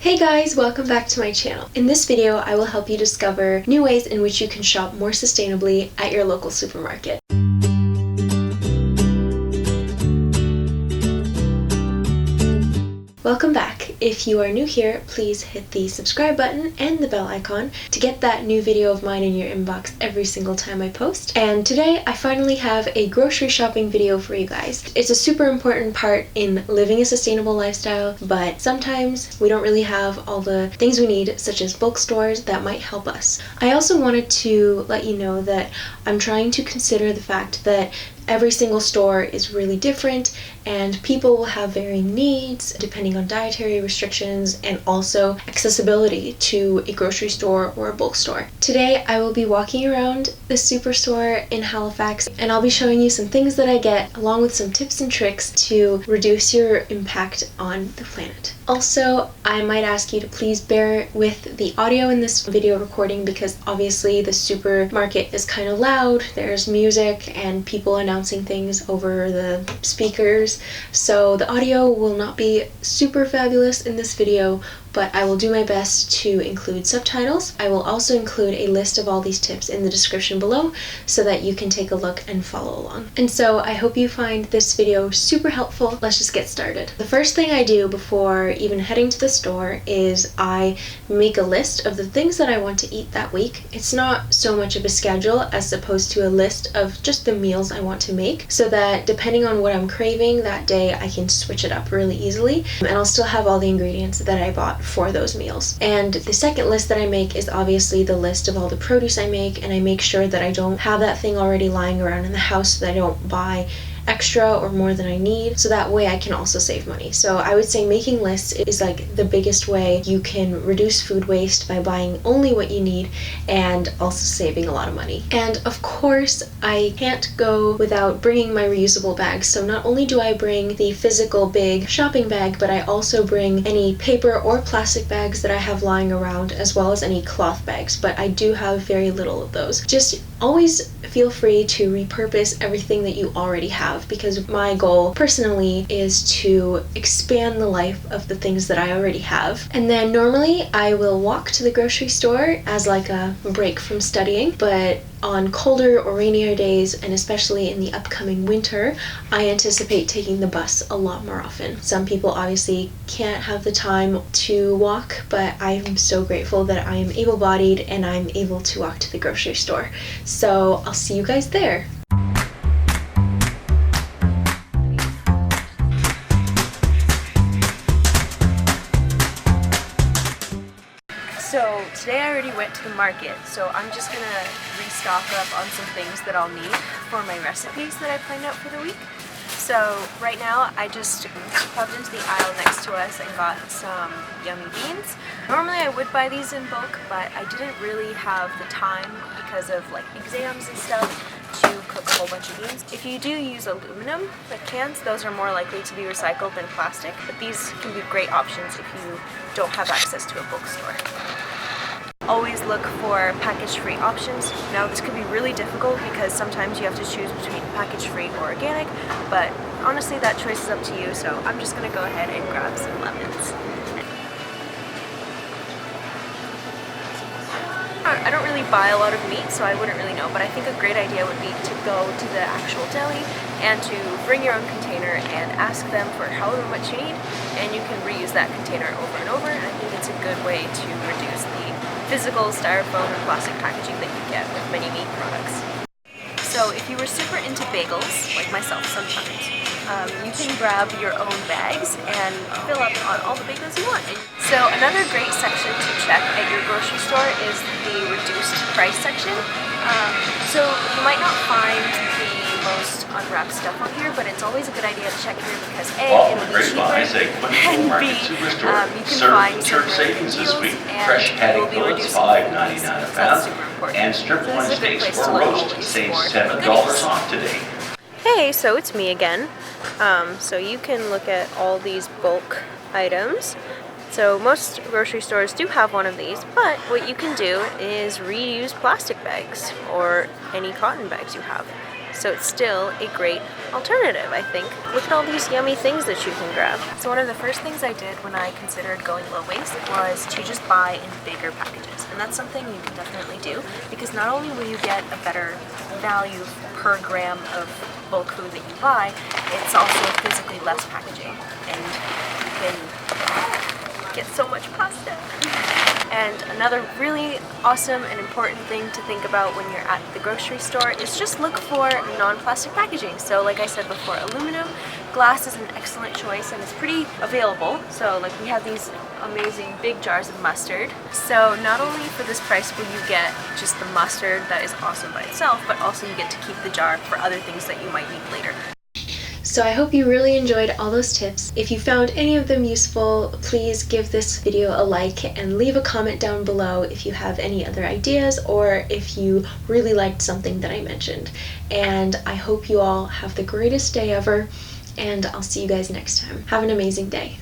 Hey guys, welcome back to my channel. In this video, I will help you discover new ways in which you can shop more sustainably at your local supermarket. Welcome back. If you are new here, please hit the subscribe button and the bell icon to get that new video of mine in your inbox every single time I post. And today I finally have a grocery shopping video for you guys. It's a super important part in living a sustainable lifestyle, but sometimes we don't really have all the things we need, such as bulk stores that might help us. I also wanted to let you know that I'm trying to consider the fact that every single store is really different and people will have varying needs depending on dietary restrictions and also accessibility to a grocery store or a bulk store. Today I will be walking around the superstore in Halifax and I'll be showing you some things that I get along with some tips and tricks to reduce your impact on the planet. Also, I might ask you to please bear with the audio in this video recording because obviously the supermarket is kind of loud. There's music and people announcing things over the speakers, so the audio will not be super fabulous in this video, but I will do my best to include subtitles. I will also include a list of all these tips in the description below so that you can take a look and follow along. And so I hope you find this video super helpful. Let's just get started. The first thing I do before even heading to the store is I make a list of the things that I want to eat that week. It's not so much of a schedule as opposed to a list of just the meals I want to make, so that depending on what I'm craving that day, I can switch it up really easily and I'll still have all the ingredients that I bought for those meals. And the second list that I make is obviously the list of all the produce I make, and I make sure that I don't have that thing already lying around in the house so that I don't buy extra or more than I need, so that way I can also save money. So I would say making lists is like the biggest way you can reduce food waste by buying only what you need and also saving a lot of money. And of course I can't go without bringing my reusable bags. So not only do I bring the physical big shopping bag, but I also bring any paper or plastic bags that I have lying around, as well as any cloth bags, but I do have very little of those. Just always feel free to repurpose everything that you already have, because my goal personally is to expand the life of the things that I already have. And then normally I will walk to the grocery store as like a break from studying, but on colder or rainier days, and especially in the upcoming winter, I anticipate taking the bus a lot more often. Some people obviously can't have the time to walk, but I am so grateful that I am able-bodied and I'm able to walk to the grocery store. So I'll see you guys there. So today I already went to the market, so I'm just gonna restock up on some things that I'll need for my recipes that I planned out for the week. So right now I just popped into the aisle next to us and got some yummy beans. Normally I would buy these in bulk, but I didn't really have the time because of like exams and stuff to cook a whole bunch of beans. If you do use aluminum like cans, those are more likely to be recycled than plastic, but these can be great options if you don't have access to a bulk store. Always look for package-free options. Now this can be really difficult because sometimes you have to choose between package-free or organic, but honestly that choice is up to you, so I'm just going to go ahead and grab some lemons. I don't really buy a lot of meat, so I wouldn't really know, but I think a great idea would be to go to the actual deli and to bring your own container and ask them for however much you need, and you can reuse that container over and over, and I think it's a good way to reduce the physical styrofoam and plastic packaging that you get with many meat products. So if you were super into bagels, like myself sometimes, you can grab your own bags and fill up on all the bagels you want. So another great section to check at your grocery store is the reduced price section. So you might not find the most unwrapped stuff on here, but it's always a good idea to check here because A, it'll be cheaper, and B, you can find some savings this week. Fresh patty fillets $5.99 a pound, and strip loin steaks or roast save $7 off today. Hey, so it's me again. So you can look at all these bulk items. So most grocery stores do have one of these, but what you can do is reuse plastic bags or any cotton bags you have. So it's still a great alternative, I think. Look at all these yummy things that you can grab. So one of the first things I did when I considered going low waste was to just buy in bigger packages. And that's something you can definitely do, because not only will you get a better value per gram of bulk food that you buy, it's also physically less packaging, and you can get so much pasta. And another really awesome and important thing to think about when you're at the grocery store is just look for non-plastic packaging. So like I said before, aluminum, glass is an excellent choice, and it's pretty available. So like we have these amazing big jars of mustard. So not only for this price will you get just the mustard that is awesome by itself, but also you get to keep the jar for other things that you might need later. So I hope you really enjoyed all those tips. If you found any of them useful, please give this video a like and leave a comment down below if you have any other ideas or if you really liked something that I mentioned. And I hope you all have the greatest day ever, and I'll see you guys next time. Have an amazing day.